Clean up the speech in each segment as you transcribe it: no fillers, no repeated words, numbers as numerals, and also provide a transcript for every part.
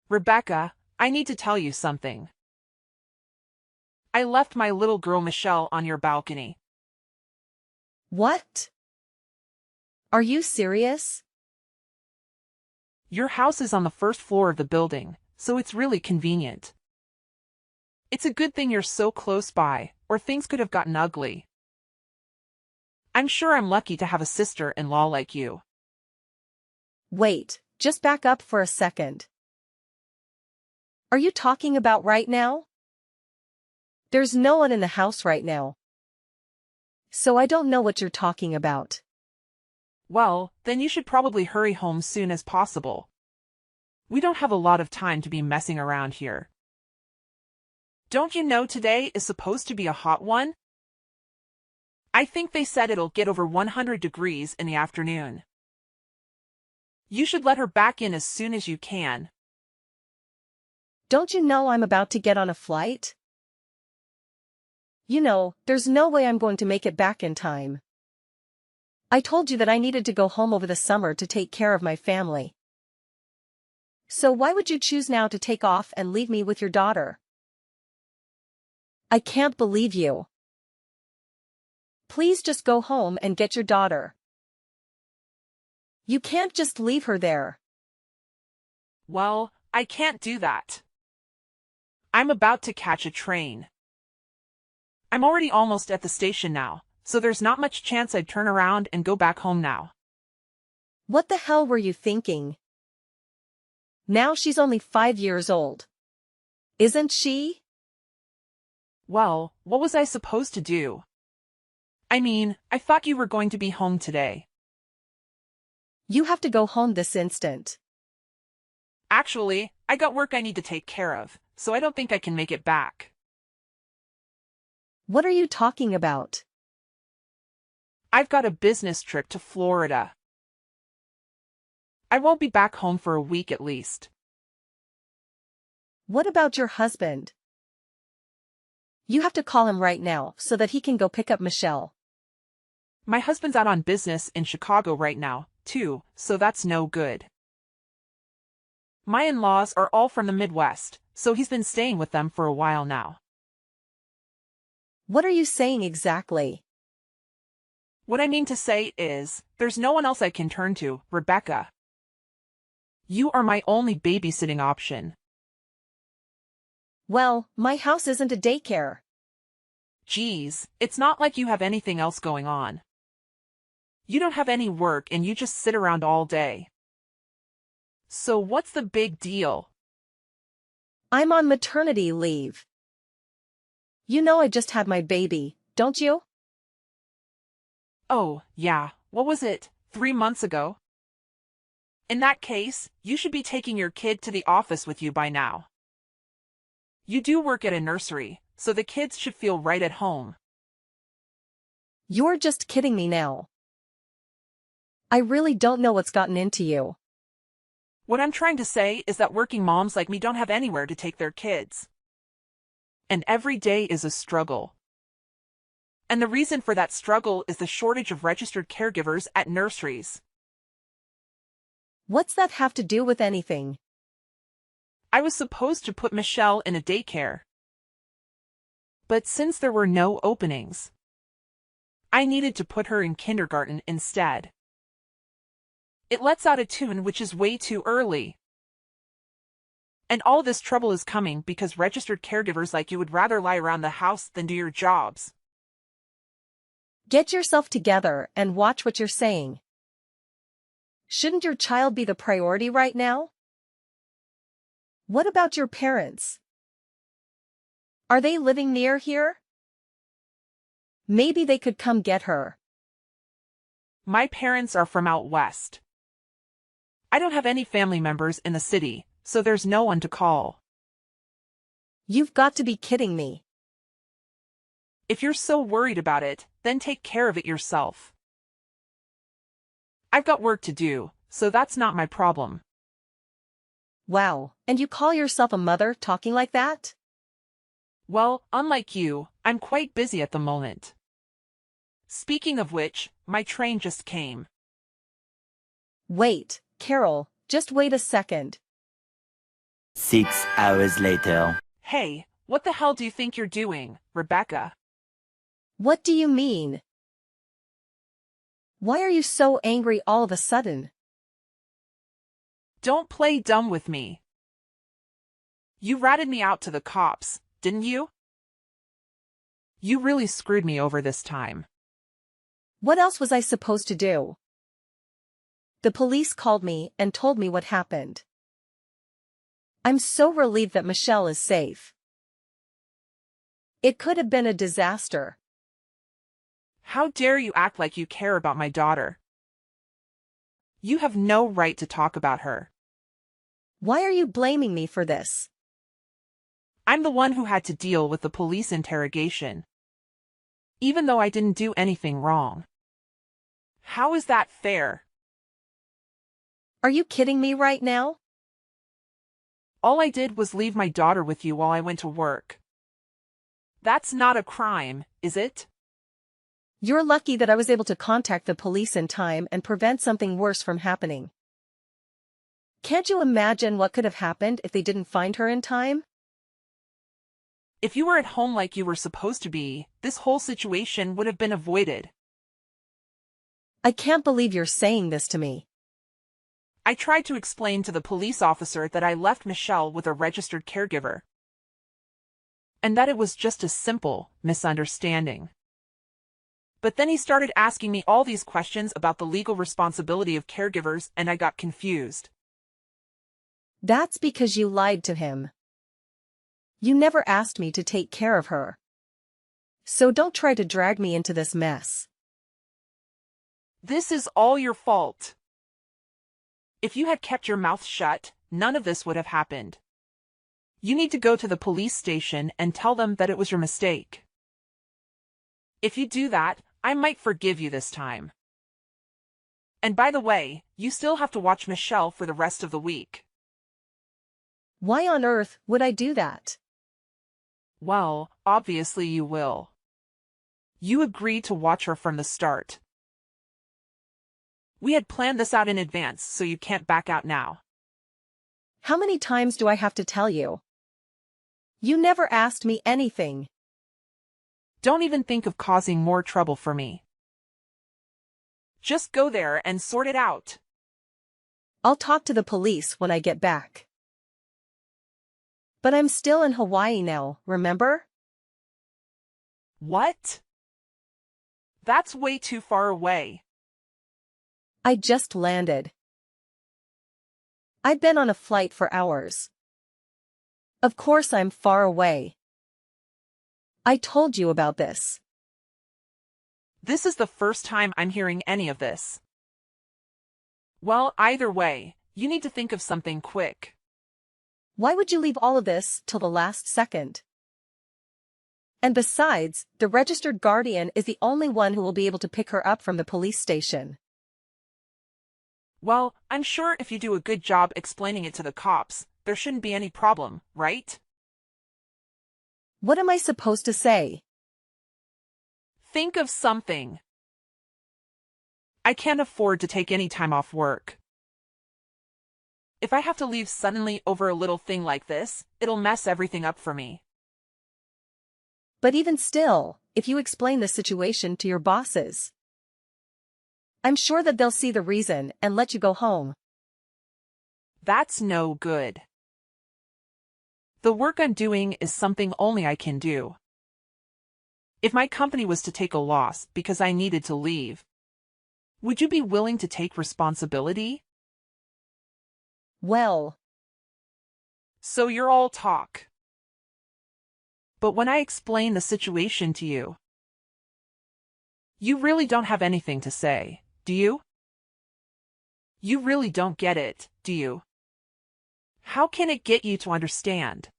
Rebecca, I need to tell you something. I left my little girl Michelle on your balcony. What? Are you serious? Your house is on the first floor of the building, so it's really convenient. It's a good thing you're so close by, or things could have gotten ugly. I'm sure I'm lucky to have a sister-in-law like you. Wait, just back up for a second. Are you talking about right now? There's no one in the house right now. So I don't know what you're talking about. Well, then you should probably hurry home soon as possible. We don't have a lot of time to be messing around here. Don't you know today is supposed to be a hot one? I think they said it'll get over 100 degrees in the afternoon. You should let her back in as soon as you can. Don't you know I'm about to get on a flight? You know, there's no way I'm going to make it back in time. I told you that I needed to go home over the summer to take care of my family. So why would you choose now to take off and leave me with your daughter? I can't believe you. Please just go home and get your daughter. You can't just leave her there. Well, I can't do that. I'm about to catch a train. I'm already almost at the station now, so there's not much chance I'd turn around and go back home now. What the hell were you thinking? Now she's only 5 years old. Isn't she? Well, what was I supposed to do? I mean, I thought you were going to be home today. You have to go home this instant. Actually, I got work I need to take care of, so I don't think I can make it back. What are you talking about? I've got a business trip to Florida. I won't be back home for a week at least. What about your husband? You have to call him right now so that he can go pick up Michelle. My husband's out on business in Chicago right now, too, so that's no good. My in-laws are all from the Midwest, so he's been staying with them for a while now. What are you saying exactly? What I mean to say is, there's no one else I can turn to, Rebecca. You are my only babysitting option. Well, my house isn't a daycare. Geez, it's not like you have anything else going on. You don't have any work and you just sit around all day. So what's the big deal? I'm on maternity leave. You know I just had my baby, don't you? Oh, yeah, what was it, 3 months ago? In that case, you should be taking your kid to the office with you by now. You do work at a nursery, so the kids should feel right at home. You're just kidding me now. I really don't know what's gotten into you. What I'm trying to say is that working moms like me don't have anywhere to take their kids. And every day is a struggle. And the reason for that struggle is the shortage of registered caregivers at nurseries. What's that have to do with anything? I was supposed to put Michelle in a daycare. But since there were no openings, I needed to put her in kindergarten instead. It lets out a tune which is way too early. And all this trouble is coming because registered caregivers like you would rather lie around the house than do your jobs. Get yourself together and watch what you're saying. Shouldn't your child be the priority right now? What about your parents? Are they living near here? Maybe they could come get her. My parents are from out west. I don't have any family members in the city, so there's no one to call. You've got to be kidding me. If you're so worried about it, then take care of it yourself. I've got work to do, so that's not my problem. Wow, and you call yourself a mother talking like that? Well, unlike you, I'm quite busy at the moment. Speaking of which, my train just came. Wait, Carol, just wait a second. 6 hours later. Hey, what the hell do you think you're doing, Rebecca? What do you mean? Why are you so angry all of a sudden? Don't play dumb with me. You ratted me out to the cops, didn't you? You really screwed me over this time. What else was I supposed to do? The police called me and told me what happened. I'm so relieved that Michelle is safe. It could have been a disaster. How dare you act like you care about my daughter? You have no right to talk about her. Why are you blaming me for this? I'm the one who had to deal with the police interrogation, even though I didn't do anything wrong. How is that fair? Are you kidding me right now? All I did was leave my daughter with you while I went to work. That's not a crime, is it? You're lucky that I was able to contact the police in time and prevent something worse from happening. Can't you imagine what could have happened if they didn't find her in time? If you were at home like you were supposed to be, this whole situation would have been avoided. I can't believe you're saying this to me. I tried to explain to the police officer that I left Michelle with a registered caregiver, and that it was just a simple misunderstanding. But then he started asking me all these questions about the legal responsibility of caregivers, and I got confused. That's because you lied to him. You never asked me to take care of her. So don't try to drag me into this mess. This is all your fault. If you had kept your mouth shut, none of this would have happened. You need to go to the police station and tell them that it was your mistake. If you do that, I might forgive you this time. And by the way, you still have to watch Michelle for the rest of the week. Why on earth would I do that? Well, obviously you will. You agreed to watch her from the start. We had planned this out in advance, so you can't back out now. How many times do I have to tell you? You never asked me anything. Don't even think of causing more trouble for me. Just go there and sort it out. I'll talk to the police when I get back. But I'm still in Hawaii now, remember? What? That's way too far away. I just landed. I've been on a flight for hours. Of course I'm far away. I told you about this. This is the first time I'm hearing any of this. Well, either way, you need to think of something quick. Why would you leave all of this till the last second? And besides, the registered guardian is the only one who will be able to pick her up from the police station. Well, I'm sure if you do a good job explaining it to the cops, there shouldn't be any problem, right? What am I supposed to say? Think of something. I can't afford to take any time off work. If I have to leave suddenly over a little thing like this, it'll mess everything up for me. But even still, if you explain the situation to your bosses, I'm sure that they'll see the reason and let you go home. That's no good. The work I'm doing is something only I can do. If my company was to take a loss because I needed to leave, would you be willing to take responsibility? Well, So you're all talk. But when I explain the situation to you, you really don't have anything to say, do you? You really don't get it, do you? How can it get you to understand?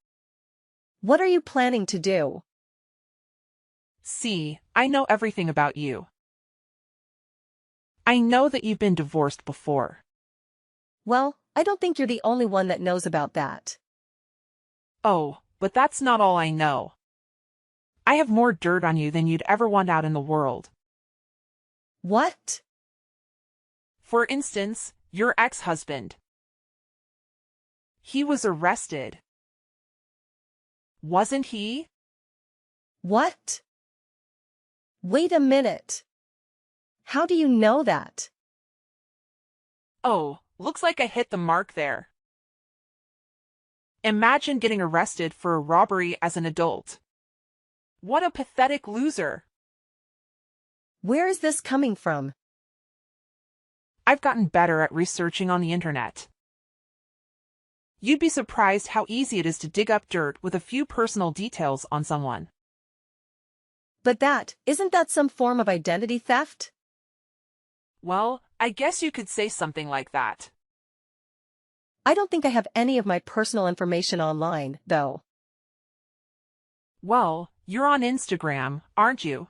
what are you planning to do? See, I know everything about you. I know that you've been divorced before. Well, I don't think you're the only one that knows about that. Oh, but that's not all I know. I have more dirt on you than you'd ever want out in the world. What? For instance, your ex-husband. He was arrested. Wasn't he? What? Wait a minute. How do you know that? Oh, looks like I hit the mark there. Imagine getting arrested for a robbery as an adult. What a pathetic loser. Where is this coming from? I've gotten better at researching on the internet. You'd be surprised how easy it is to dig up dirt with a few personal details on someone. But isn't that some form of identity theft? Well, I guess you could say something like that. I don't think I have any of my personal information online, though. Well, you're on Instagram, aren't you?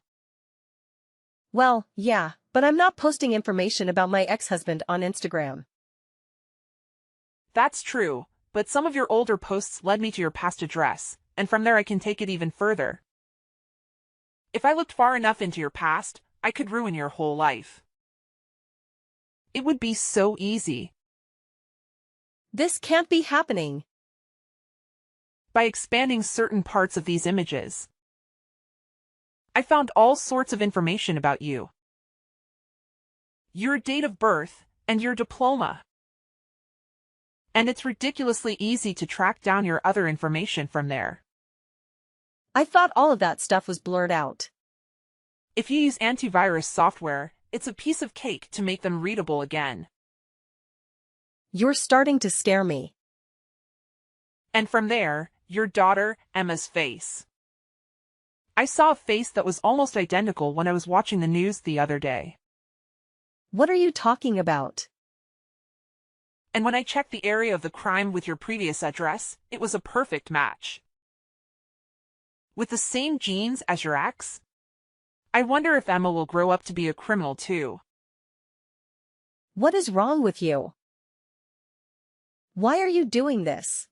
Well, yeah, but I'm not posting information about my ex-husband on Instagram. That's true, but some of your older posts led me to your past address, and from there I can take it even further. If I looked far enough into your past, I could ruin your whole life. It would be so easy. This can't be happening. By expanding certain parts of these images, I found all sorts of information about you. Your date of birth, and your diploma. And it's ridiculously easy to track down your other information from there. I thought all of that stuff was blurred out. If you use antivirus software, it's a piece of cake to make them readable again. You're starting to scare me. And from there, your daughter, Emma's face. I saw a face that was almost identical when I was watching the news the other day. What are you talking about? And when I checked the area of the crime with your previous address, it was a perfect match. With the same genes as your ex? I wonder if Emma will grow up to be a criminal too. What is wrong with you? Why are you doing this?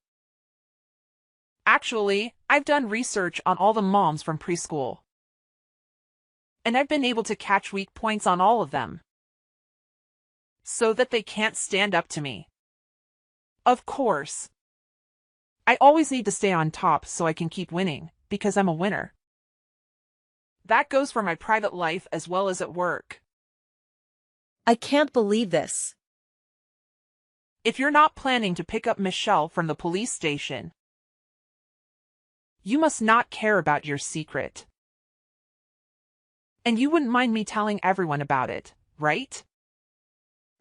Actually, I've done research on all the moms from preschool. And I've been able to catch weak points on all of them, so that they can't stand up to me. Of course. I always need to stay on top so I can keep winning, because I'm a winner. That goes for my private life as well as at work. I can't believe this. If you're not planning to pick up Michelle from the police station, you must not care about your secret. And you wouldn't mind me telling everyone about it, right?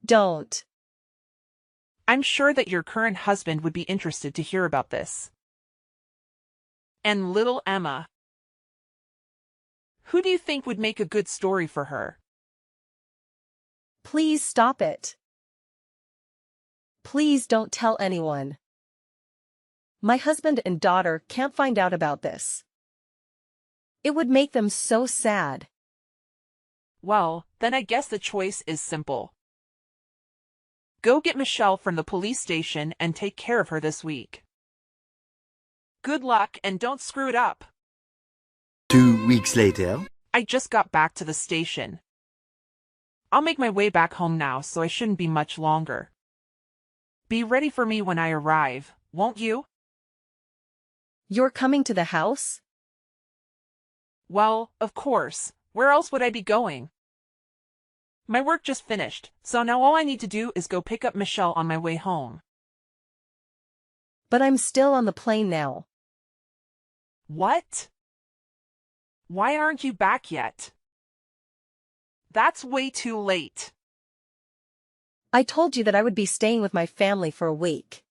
Don't. I'm sure that your current husband would be interested to hear about this. And little Emma. Who do you think would make a good story for her? Please stop it. Please don't tell anyone. My husband and daughter can't find out about this. It would make them so sad. Well, then I guess the choice is simple. Go get Michelle from the police station and take care of her this week. Good luck and don't screw it up. 2 weeks later. I just got back to the station. I'll make my way back home now, so I shouldn't be much longer. Be ready for me when I arrive, won't you? You're coming to the house? Well, of course. Where else would I be going? My work just finished, so now all I need to do is go pick up Michelle on my way home. But I'm still on the plane now. What? Why aren't you back yet? That's way too late. I told you that I would be staying with my family for a week.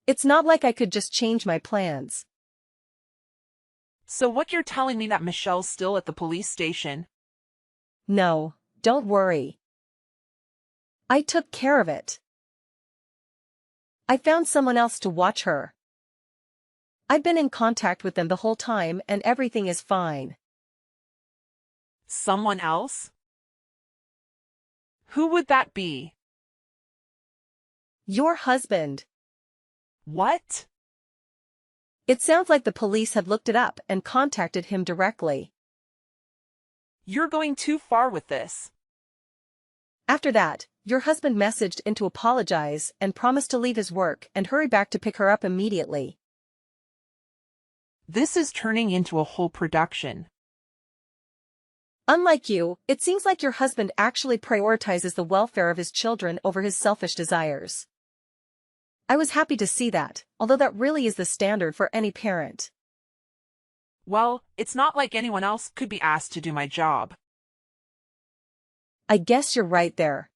It's not like I could just change my plans. So what, you're telling me that Michelle's still at the police station? No, don't worry. I took care of it. I found someone else to watch her. I've been in contact with them the whole time and everything is fine. Someone else? Who would that be? Your husband. What? It sounds like the police have looked it up and contacted him directly. You're going too far with this. After that, your husband messaged in to apologize and promised to leave his work and hurry back to pick her up immediately. This is turning into a whole production. Unlike you, it seems like your husband actually prioritizes the welfare of his children over his selfish desires. I was happy to see that, although that really is the standard for any parent. Well, it's not like anyone else could be asked to do my job. I guess you're right there.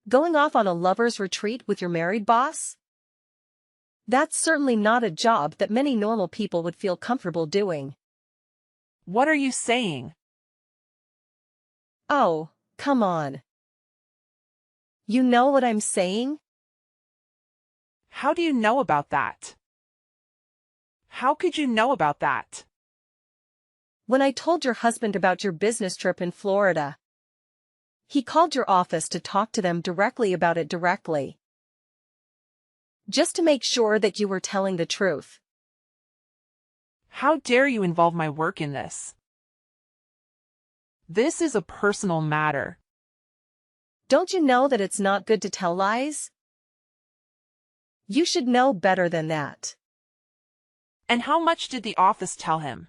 Going off on a lover's retreat with your married boss? That's certainly not a job that many normal people would feel comfortable doing. What are you saying? Oh, come on. You know what I'm saying? How do you know about that? How could you know about that? When I told your husband about your business trip in Florida, he called your office to talk to them directly about it directly. Just to make sure that you were telling the truth. How dare you involve my work in this? This is a personal matter. Don't you know that it's not good to tell lies? You should know better than that. And how much did the office tell him?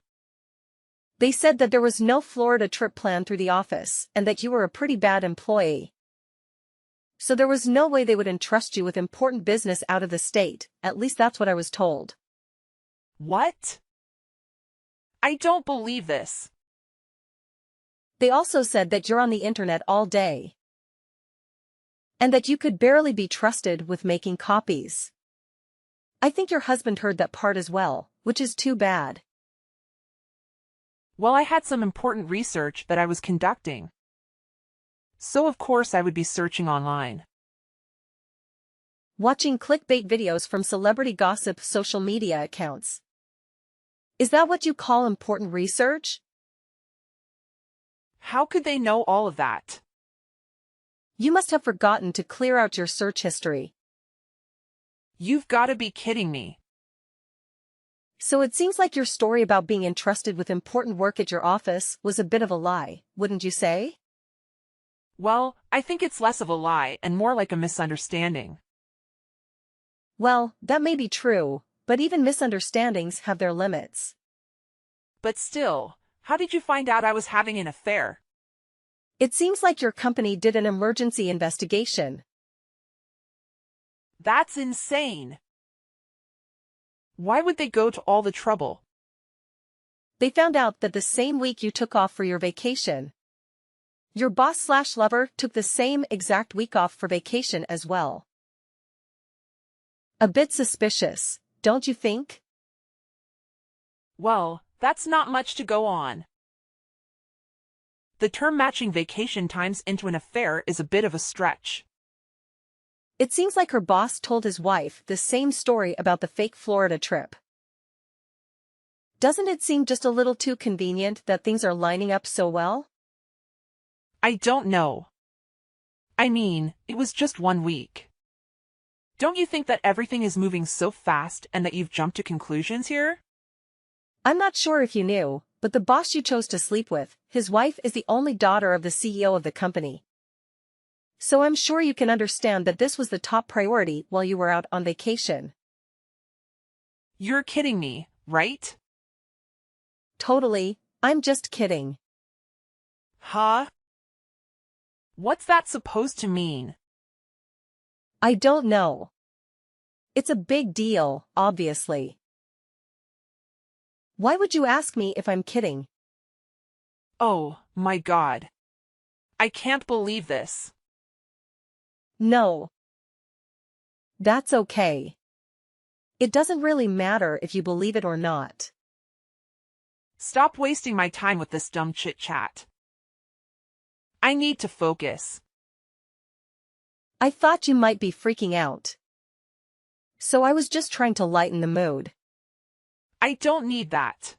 They said that there was no Florida trip planned through the office and that you were a pretty bad employee. So there was no way they would entrust you with important business out of the state, at least that's what I was told. What? I don't believe this. They also said that you're on the internet all day. And that you could barely be trusted with making copies. I think your husband heard that part as well, which is too bad. Well, I had some important research that I was conducting. So of course I would be searching online. Watching clickbait videos from celebrity gossip social media accounts. Is that what you call important research? How could they know all of that? You must have forgotten to clear out your search history. You've got to be kidding me. So it seems like your story about being entrusted with important work at your office was a bit of a lie, wouldn't you say? Well, I think it's less of a lie and more like a misunderstanding. Well, that may be true, but even misunderstandings have their limits. But still, how did you find out I was having an affair? It seems like your company did an emergency investigation. That's insane. Why would they go to all the trouble? They found out that the same week you took off for your vacation, your boss/lover took the same exact week off for vacation as well. A bit suspicious, don't you think? Well, that's not much to go on. The term matching vacation times into an affair is a bit of a stretch. It seems like her boss told his wife the same story about the fake Florida trip. Doesn't it seem just a little too convenient that things are lining up so well? I don't know. I mean, it was just 1 week. Don't you think that everything is moving so fast and that you've jumped to conclusions here? I'm not sure if you knew, but the boss you chose to sleep with, his wife is the only daughter of the CEO of the company. So I'm sure you can understand that this was the top priority while you were out on vacation. You're kidding me, right? Totally, I'm just kidding. Huh? What's that supposed to mean? I don't know. It's a big deal, obviously. Why would you ask me if I'm kidding? Oh, my God. I can't believe this. No. That's okay. It doesn't really matter if you believe it or not. Stop wasting my time with this dumb chit-chat. I need to focus. I thought you might be freaking out. So I was just trying to lighten the mood. I don't need that.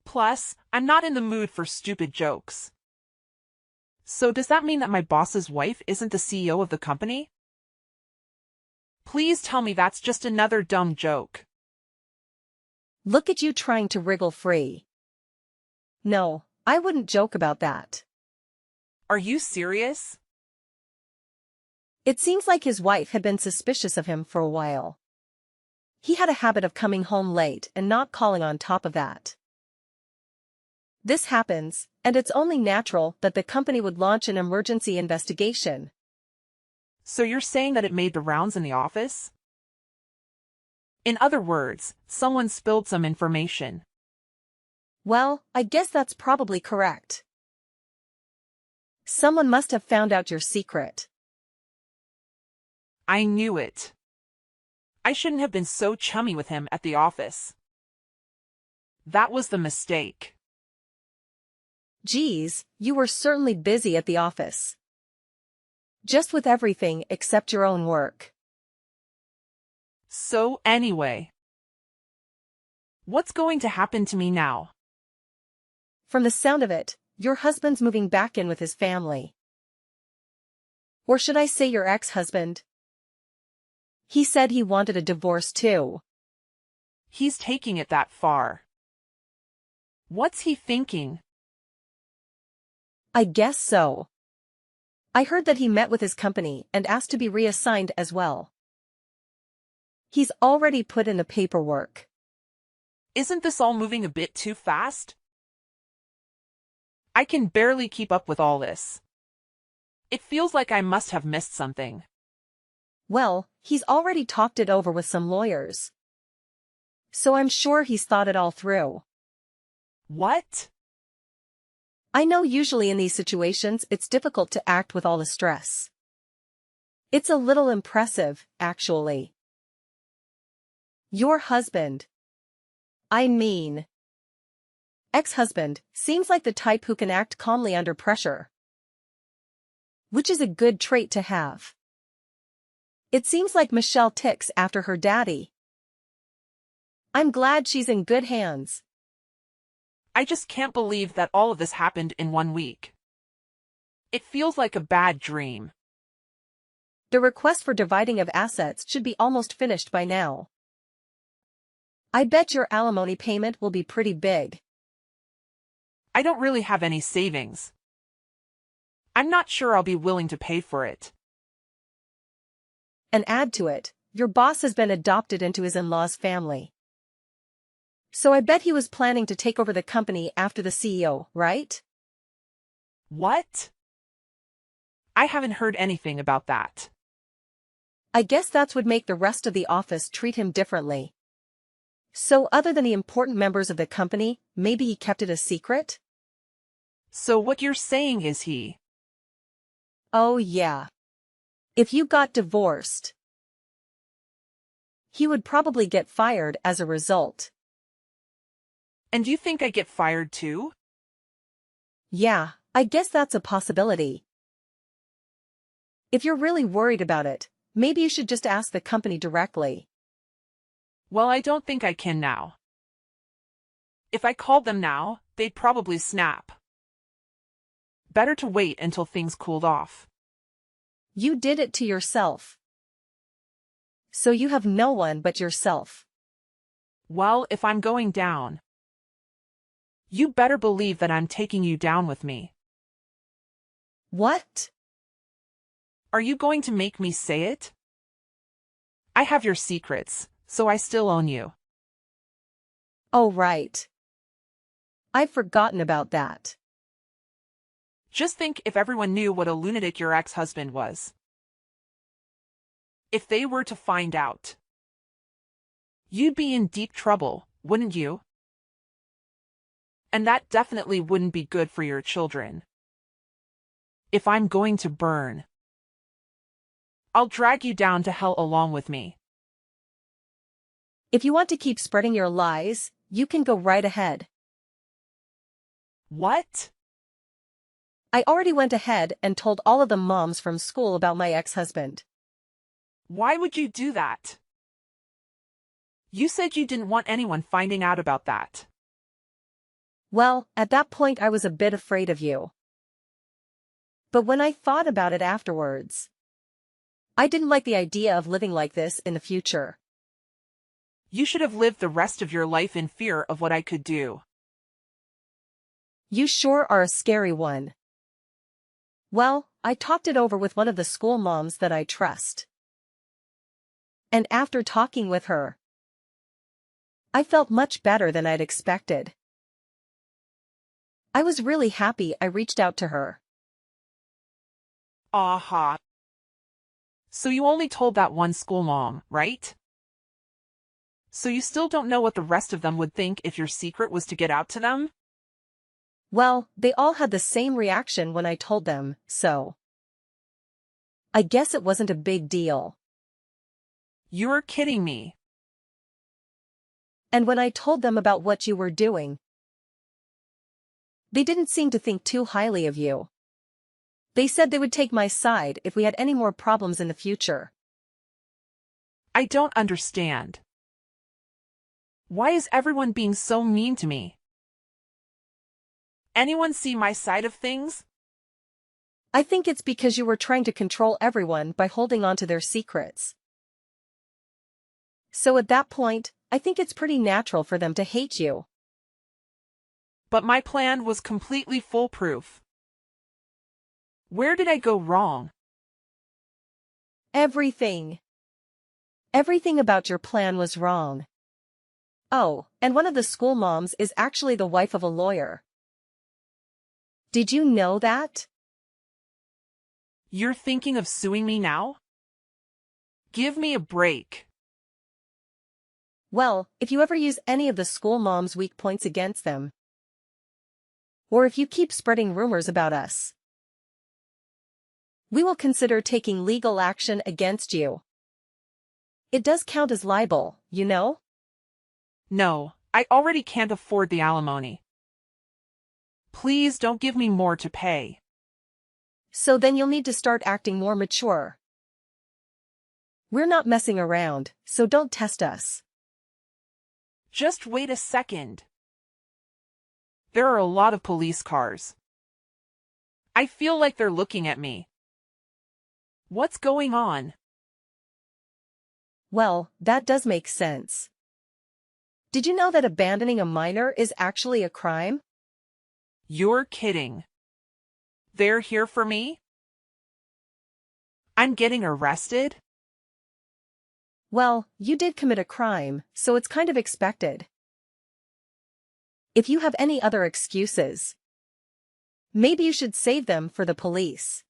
Plus, I'm not in the mood for stupid jokes. So does that mean that my boss's wife isn't the CEO of the company? Please tell me that's just another dumb joke. Look at you trying to wriggle free. No, I wouldn't joke about that. Are you serious? It seems like his wife had been suspicious of him for a while. He had a habit of coming home late and not calling on top of that. This happens, and it's only natural that the company would launch an emergency investigation. So you're saying that it made the rounds in the office? In other words, someone spilled some information. Well, I guess that's probably correct. Someone must have found out your secret. I knew it. I shouldn't have been so chummy with him at the office. That was the mistake. Geez, you were certainly busy at the office. Just with everything except your own work. So anyway, what's going to happen to me now? From the sound of it, your husband's moving back in with his family. Or should I say your ex-husband? He said he wanted a divorce too. He's taking it that far. What's he thinking? I guess so. I heard that he met with his company and asked to be reassigned as well. He's already put in the paperwork. Isn't this all moving a bit too fast? I can barely keep up with all this. It feels like I must have missed something. Well, he's already talked it over with some lawyers. So I'm sure he's thought it all through. What? I know usually in these situations it's difficult to act with all the stress. It's a little impressive, actually. Your husband. I mean, ex-husband, seems like the type who can act calmly under pressure. Which is a good trait to have. It seems like Michelle ticks after her daddy. I'm glad she's in good hands. I just can't believe that all of this happened in 1 week. It feels like a bad dream. The request for dividing of assets should be almost finished by now. I bet your alimony payment will be pretty big. I don't really have any savings. I'm not sure I'll be willing to pay for it. And add to it, your boss has been adopted into his in-laws' family. So I bet he was planning to take over the company after the CEO, right? What? I haven't heard anything about that. I guess that would make the rest of the office treat him differently. So other than the important members of the company, maybe he kept it a secret? So what you're saying is he... Oh yeah. If you got divorced, he would probably get fired as a result. And you think I get fired too? Yeah, I guess that's a possibility. If you're really worried about it, maybe you should just ask the company directly. Well, I don't think I can now. If I called them now, they'd probably snap. Better to wait until things cooled off. You did it to yourself. So you have no one but yourself. Well, if I'm going down, you better believe that I'm taking you down with me. What? Are you going to make me say it? I have your secrets, so I still own you. Oh right. I've forgotten about that. Just think if everyone knew what a lunatic your ex-husband was. If they were to find out, you'd be in deep trouble, wouldn't you? And that definitely wouldn't be good for your children. If I'm going to burn, I'll drag you down to hell along with me. If you want to keep spreading your lies, you can go right ahead. What? I already went ahead and told all of the moms from school about my ex-husband. Why would you do that? You said you didn't want anyone finding out about that. Well, at that point I was a bit afraid of you. But when I thought about it afterwards, I didn't like the idea of living like this in the future. You should have lived the rest of your life in fear of what I could do. You sure are a scary one. Well, I talked it over with one of the school moms that I trust. And after talking with her, I felt much better than I'd expected. I was really happy I reached out to her. Aha. So you only told that one school mom, right? So you still don't know what the rest of them would think if your secret was to get out to them? Well, they all had the same reaction when I told them, so I guess it wasn't a big deal. You're kidding me. And when I told them about what you were doing, they didn't seem to think too highly of you. They said they would take my side if we had any more problems in the future. I don't understand. Why is everyone being so mean to me? Anyone see my side of things? I think it's because you were trying to control everyone by holding on to their secrets. So at that point, I think it's pretty natural for them to hate you. But my plan was completely foolproof. Where did I go wrong? Everything. Everything about your plan was wrong. Oh, and one of the school moms is actually the wife of a lawyer. Did you know that? You're thinking of suing me now? Give me a break. Well, if you ever use any of the school mom's weak points against them, or if you keep spreading rumors about us, we will consider taking legal action against you. It does count as libel, you know? No, I already can't afford the alimony. Please don't give me more to pay. So then you'll need to start acting more mature. We're not messing around, so don't test us. Just wait a second. There are a lot of police cars. I feel like they're looking at me. What's going on? Well, that does make sense. Did you know that abandoning a minor is actually a crime? You're kidding. They're here for me? I'm getting arrested? Well, you did commit a crime, so it's kind of expected. If you have any other excuses, maybe you should save them for the police.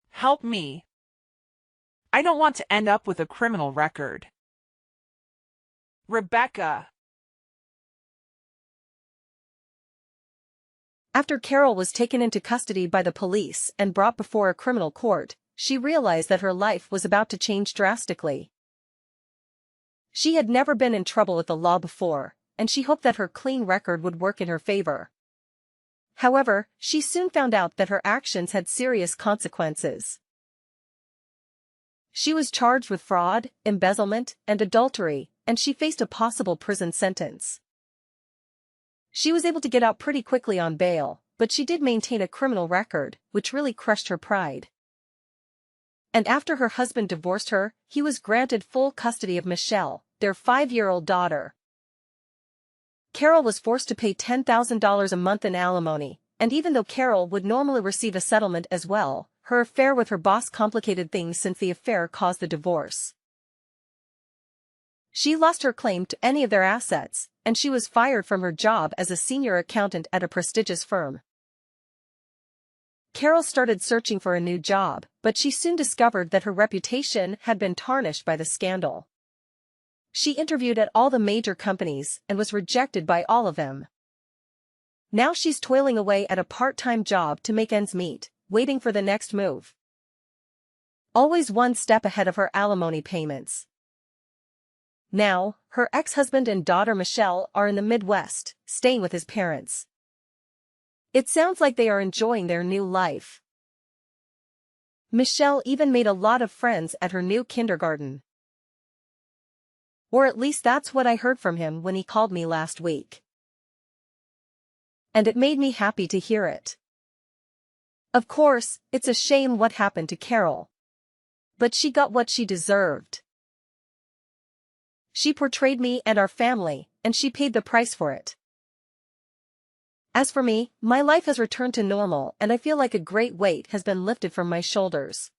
Help me. I don't want to end up with a criminal record. Rebecca. After Carol was taken into custody by the police and brought before a criminal court, she realized that her life was about to change drastically. She had never been in trouble with the law before, and she hoped that her clean record would work in her favor. However, she soon found out that her actions had serious consequences. She was charged with fraud, embezzlement, and adultery, and she faced a possible prison sentence. She was able to get out pretty quickly on bail, but she did maintain a criminal record, which really crushed her pride. And after her husband divorced her, he was granted full custody of Michelle, their 5-year-old daughter. Carol was forced to pay $10,000 a month in alimony, and even though Carol would normally receive a settlement as well, her affair with her boss complicated things since the affair caused the divorce. She lost her claim to any of their assets, and she was fired from her job as a senior accountant at a prestigious firm. Carol started searching for a new job, but she soon discovered that her reputation had been tarnished by the scandal. She interviewed at all the major companies and was rejected by all of them. Now she's toiling away at a part-time job to make ends meet, waiting for the next move. Always one step ahead of her alimony payments. Now, her ex-husband and daughter Michelle are in the Midwest, staying with his parents. It sounds like they are enjoying their new life. Michelle even made a lot of friends at her new kindergarten. Or at least that's what I heard from him when he called me last week. And it made me happy to hear it. Of course, it's a shame what happened to Carol. But she got what she deserved. She portrayed me and our family, and she paid the price for it. As for me, my life has returned to normal and I feel like a great weight has been lifted from my shoulders.